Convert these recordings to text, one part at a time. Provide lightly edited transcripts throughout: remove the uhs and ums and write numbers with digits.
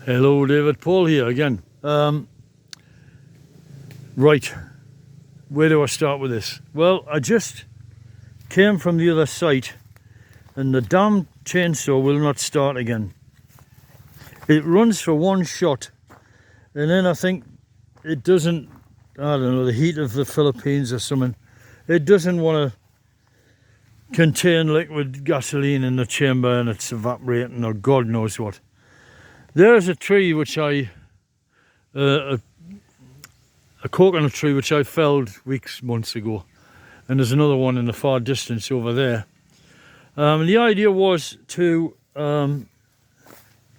Hello, David Paul here again. Right, where do I start with this? Well, I just came from the other site and the damn chainsaw will not start again. It runs for one shot and then I think it doesn't, I don't know, the heat of the Philippines or something, it doesn't want to contain liquid gasoline in the chamber and it's evaporating or God knows what. There's a tree which a coconut tree which I felled months ago, and there's another one in the far distance over there. The idea was to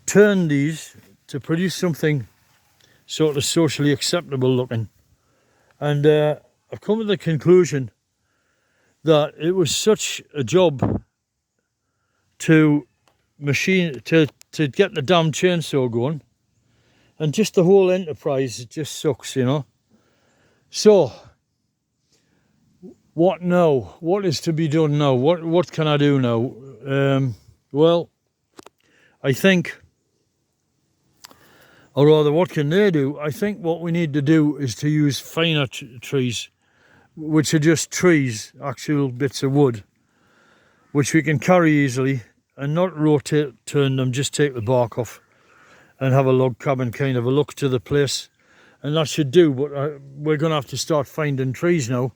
turn these to produce something sort of socially acceptable looking, and I've come to the conclusion that it was such a job to get the damn chainsaw going, and just the whole enterprise, it just sucks, you know. So what now? What is to be done now? What can I do now? Well, I think, or rather what can they do? I think what we need to do is to use finer trees, which are just trees, actual bits of wood, which we can carry easily and not turn them, just take the bark off and have a log cabin kind of a look to the place, and that should do. But we're going to have to start finding trees now,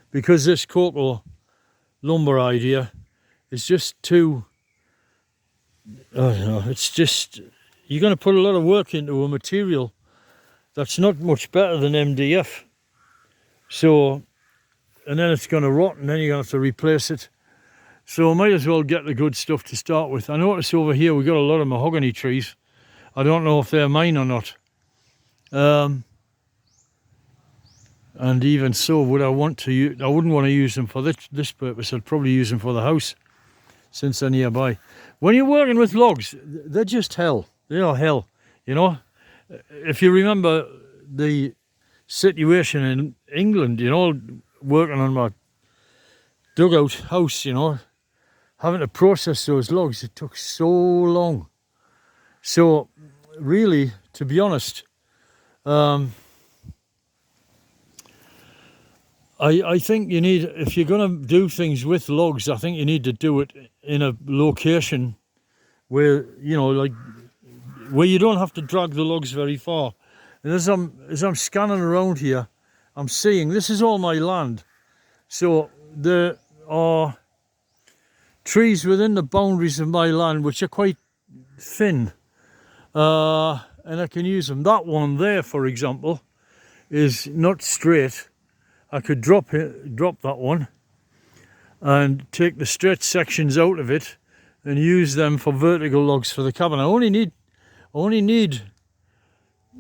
because this cocoa lumber idea is just too, I don't know, it's just, you're going to put a lot of work into a material that's not much better than MDF. So, and then it's going to rot and then you're going to have to replace it. So I might as well get the good stuff to start with. I notice over here we've got a lot of mahogany trees. I don't know if they're mine or not. And even so, would I want to use, I wouldn't want to use them for this purpose. I'd probably use them for the house, since they're nearby. When you're working with logs, they're just hell. They are hell, you know. If you remember the situation in England, you know, working on my dugout house, you know, having to process those logs, it took so long. So really, to be honest, I think you need, if you're going to do things with logs, I think you need to do it in a location where, you know, like where you don't have to drag the logs very far. And as I'm scanning around here, I'm seeing this is all my land. So there are trees within the boundaries of my land which are quite thin, and I can use them. That one there, for example, is not straight. I could drop that one and take the straight sections out of it and use them for vertical logs for the cabin. I only need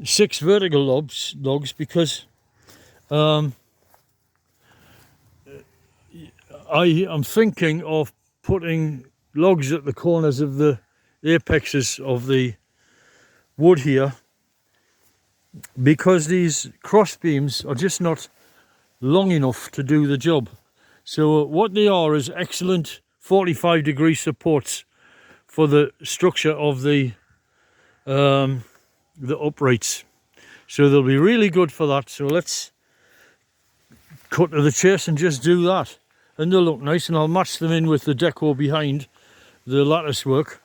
6 vertical logs because I am thinking of putting logs at the corners of the apexes of the wood here, because these cross beams are just not long enough to do the job. So what they are is excellent 45-degree supports for the structure of the uprights. So they'll be really good for that. So let's cut to the chase and just do that. And they'll look nice, and I'll match them in with the deco behind the lattice work.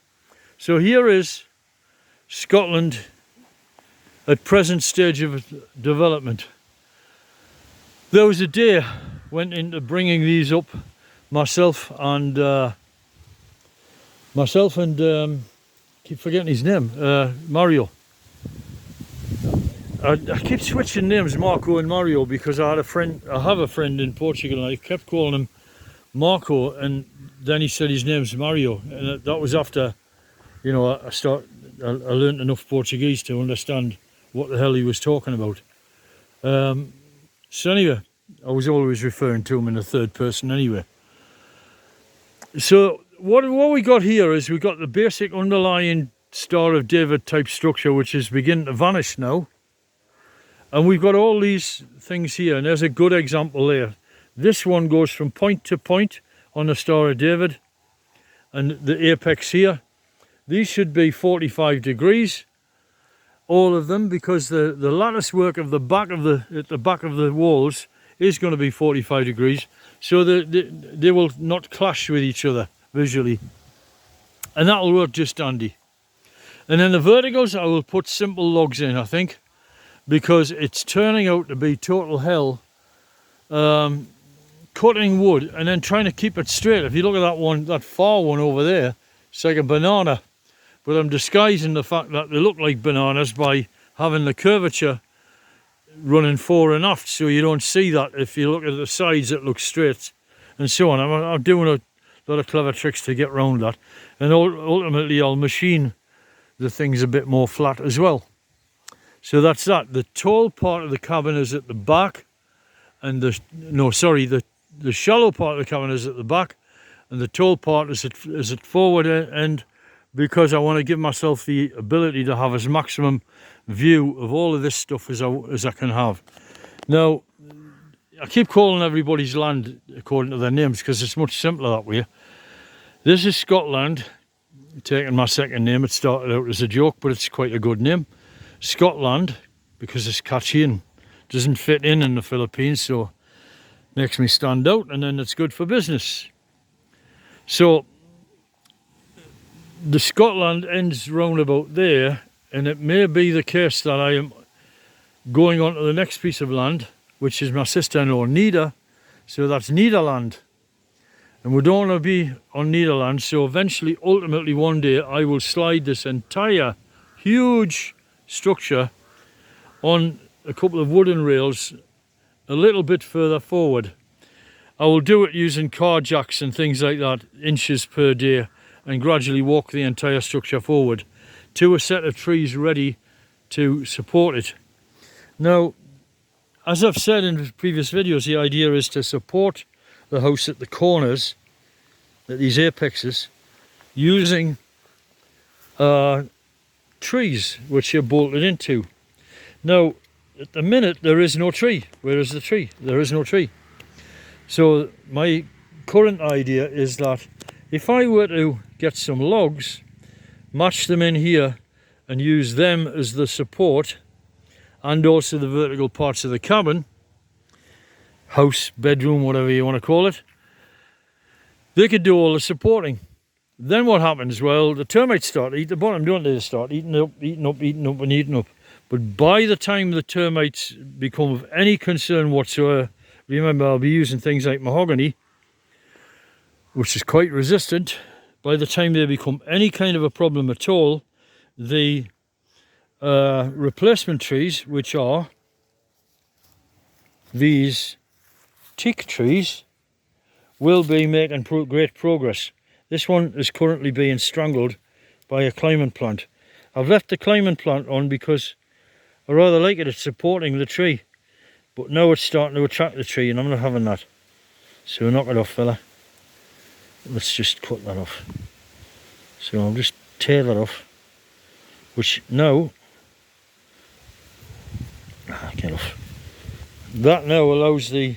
So here is Scotland at present stage of development. There was a day went into bringing these up, myself and keep forgetting his name, Mario. I keep switching names, Marco and Mario, because I have a friend in Portugal and I kept calling him Marco, and then he said his name's Mario, and that was after, you know, I learned enough Portuguese to understand what the hell he was talking about. So anyway, I was always referring to him in the third person anyway. So what we got here is we got the basic underlying Star of David type structure, which is beginning to vanish now. And we've got all these things here, and there's a good example there. This one goes from point to point on the Star of David, and the apex here. These should be 45 degrees, all of them, because the lattice work of the back of the walls is going to be 45 degrees, so they will not clash with each other visually, and that'll work just dandy. And then the verticals, I will put simple logs in, I think, because it's turning out to be total hell cutting wood and then trying to keep it straight. If you look at that one, that far one over there, it's like a banana, but I'm disguising the fact that they look like bananas by having the curvature running fore and aft, so you don't see that. If you look at the sides, it looks straight and so on. I'm doing a lot of clever tricks to get around that, and ultimately I'll machine the things a bit more flat as well. So that's that. The tall part of the cabin is at the back, and the shallow part of the cabin is at the back, and the tall part is at forward end, because I want to give myself the ability to have as maximum view of all of this stuff as I can have. Now, I keep calling everybody's land according to their names because it's much simpler that way. This is Scotland, taking my second name. It started out as a joke, but it's quite a good name. Scotland, because it's catchy and doesn't fit in the Philippines, so makes me stand out, and then it's good for business. So the Scotland ends round about there, and it may be the case that I am going on to the next piece of land, which is my sister-in-law Nida, so that's Nederland. And we don't want to be on Nederland, so eventually, ultimately one day, I will slide this entire huge structure on a couple of wooden rails a little bit further forward. I will do it using car jacks and things like that, inches per day, and gradually walk the entire structure forward to a set of trees ready to support it. Now, as I've said in previous videos, the idea is to support the house at the corners, at these apexes, using trees which are bolted into. Now, at the minute there is no tree. Where is the tree? There is no tree. So my current idea is that if I were to get some logs, match them in here and use them as the support, and also the vertical parts of the cabin, house, bedroom, whatever you want to call it, they could do all the supporting. Then what happens? Well, the termites start to eat the bottom, don't they? They start eating up and eating up. But by the time the termites become of any concern whatsoever, remember I'll be using things like mahogany, which is quite resistant. By the time they become any kind of a problem at all, the replacement trees, which are these teak trees, will be making great progress. This one is currently being strangled by a climbing plant. I've left the climbing plant on because I rather like it. It's supporting the tree, but now it's starting to attract the tree, and I'm not having that. So knock it off, fella. Let's just cut that off. So I'll just tear that off, which now, get off. That now allows the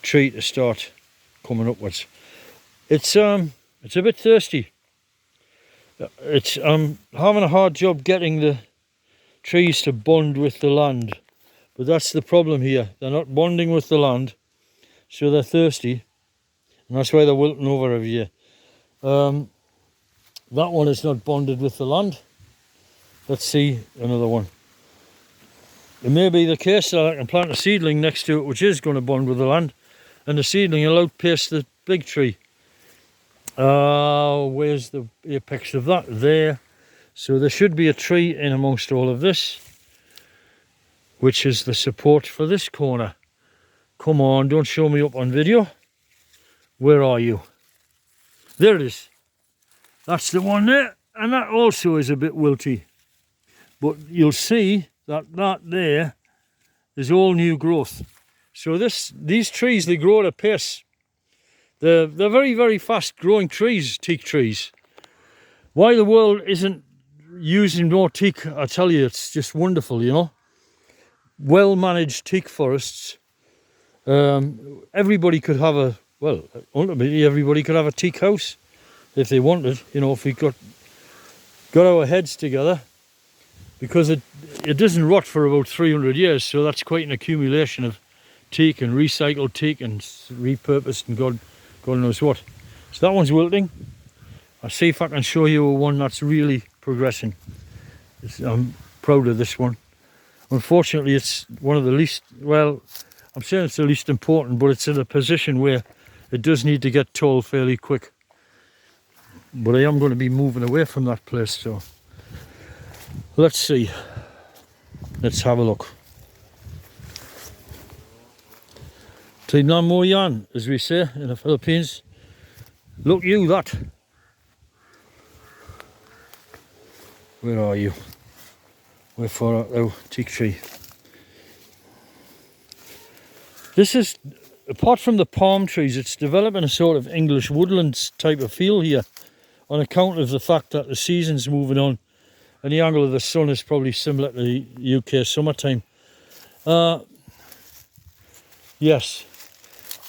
tree to start coming upwards. It's a bit thirsty. I'm having a hard job getting the trees to bond with the land, but that's the problem here. They're not bonding with the land, so they're thirsty, and that's why they're wilting over every year. That one is not bonded with the land. Let's see another one. It may be the case that I can plant a seedling next to it which is going to bond with the land, and the seedling will outpace the big tree. Where's the apex of that? There. So there should be a tree in amongst all of this, which is the support for this corner. Come on, don't show me up on video. Where are you? There it is. That's the one there, and that also is a bit wilty. But you'll see that there is all new growth. So these trees, they grow at a pace. They're very, very fast growing trees, teak trees. Why the world isn't using more teak, I tell you, it's just wonderful, you know. Well managed teak forests. Everybody could have ultimately everybody could have a teak house if they wanted, you know, if we got our heads together. because it doesn't rot for about 300 years, so that's quite an accumulation of teak and recycled teak and repurposed and God knows what. So that one's wilting. I'll see if I can show you one that's really progressing. I'm proud of this one. Unfortunately, it's one of the least, well, I'm saying it's the least important, but it's in a position where it does need to get tall fairly quick. But I am going to be moving away from that place, so let's see. Let's have a look. Tignan mo yan, as we say in the Philippines. Look you that. Where are you? Where far out thou, teak tree? This is, apart from the palm trees, it's developing a sort of English woodlands type of feel here, on account of the fact that the season's moving on and the angle of the sun is probably similar to the UK summertime. Yes,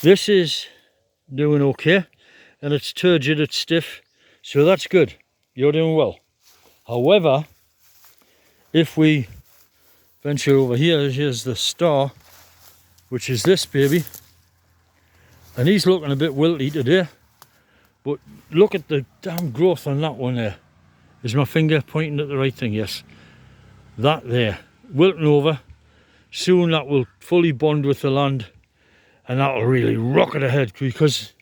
this is doing okay, and it's turgid, it's stiff, so that's good. You're doing well. However, if we venture over here, here's the star, which is this baby, and he's looking a bit wilty today, but look at the damn growth on that one there. Is my finger pointing at the right thing? Yes. That there, wilting over. Soon that will fully bond with the land, and that'll really rocket ahead, because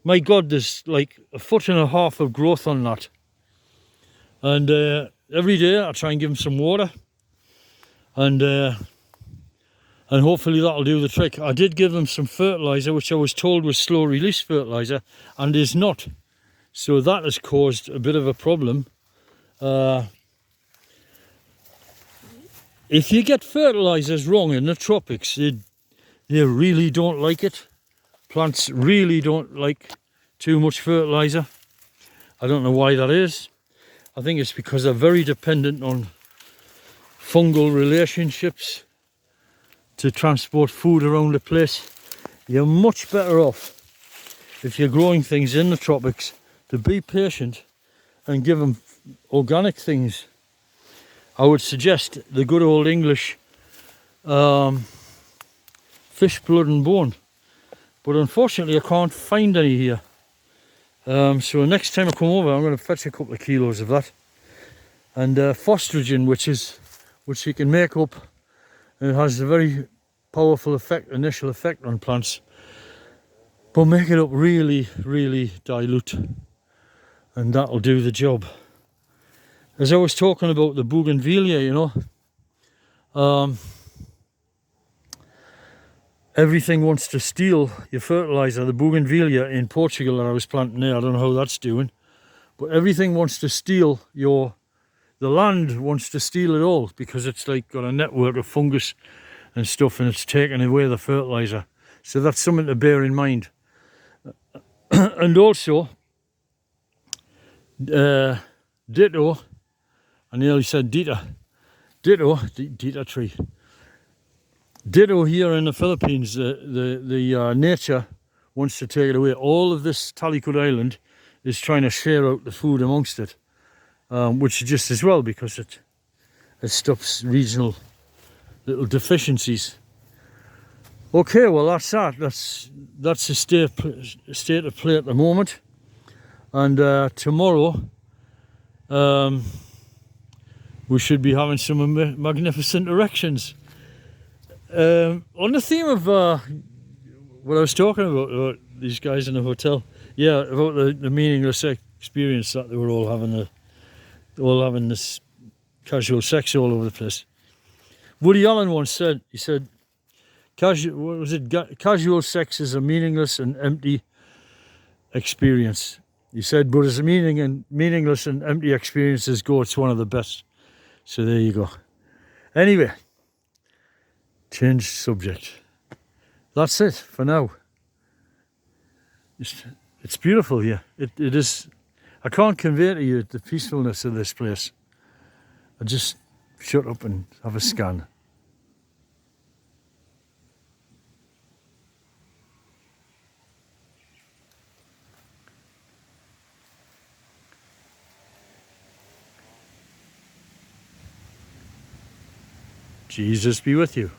my God, there's like 1.5 foot of growth on that. And every day I try and give them some water, and hopefully that'll do the trick. I did give them some fertilizer, which I was told was slow release fertilizer, and is not. So that has caused a bit of a problem. If you get fertilizers wrong in the tropics, they really don't like it. Plants really don't like too much fertilizer. I don't know why that is. I think it's because they're very dependent on fungal relationships to transport food around the place. You're much better off, if you're growing things in the tropics, to be patient and give them organic things. I would suggest the good old English fish blood and bone, but unfortunately I can't find any here. So next time I come over, I'm going to fetch a couple of kilos of that, and Fostrogen, which you can make up, and it has a very powerful effect, initial effect on plants, but make it up really, really dilute, and that'll do the job. As I was talking about the bougainvillea, you know, everything wants to steal your fertilizer. The bougainvillea in Portugal that I was planting there, I don't know how that's doing, but everything wants to steal the land wants to steal it all, because it's like got a network of fungus and stuff, and it's taking away the fertilizer. So that's something to bear in mind. And also, ditto, I nearly said dita tree. Ditto here in the Philippines, the nature wants to take it away. All of this Talikod Island is trying to share out the food amongst it, which is just as well, because it stops regional little deficiencies. Okay, well that's that. That's the state of play at the moment, and tomorrow we should be having some magnificent erections. On the theme of what I was talking about these guys in the hotel, yeah, about the meaningless experience that they were all having this casual sex all over the place. Woody Allen once said, he said, casual sex is a meaningless and empty experience. He said, but as a meaningless and empty experiences go, it's one of the best. So there you go. Anyway, change subject. That's it for now. It's beautiful here. It is. I can't convey to you the peacefulness of this place. I just shut up and have a scan. Jesus be with you.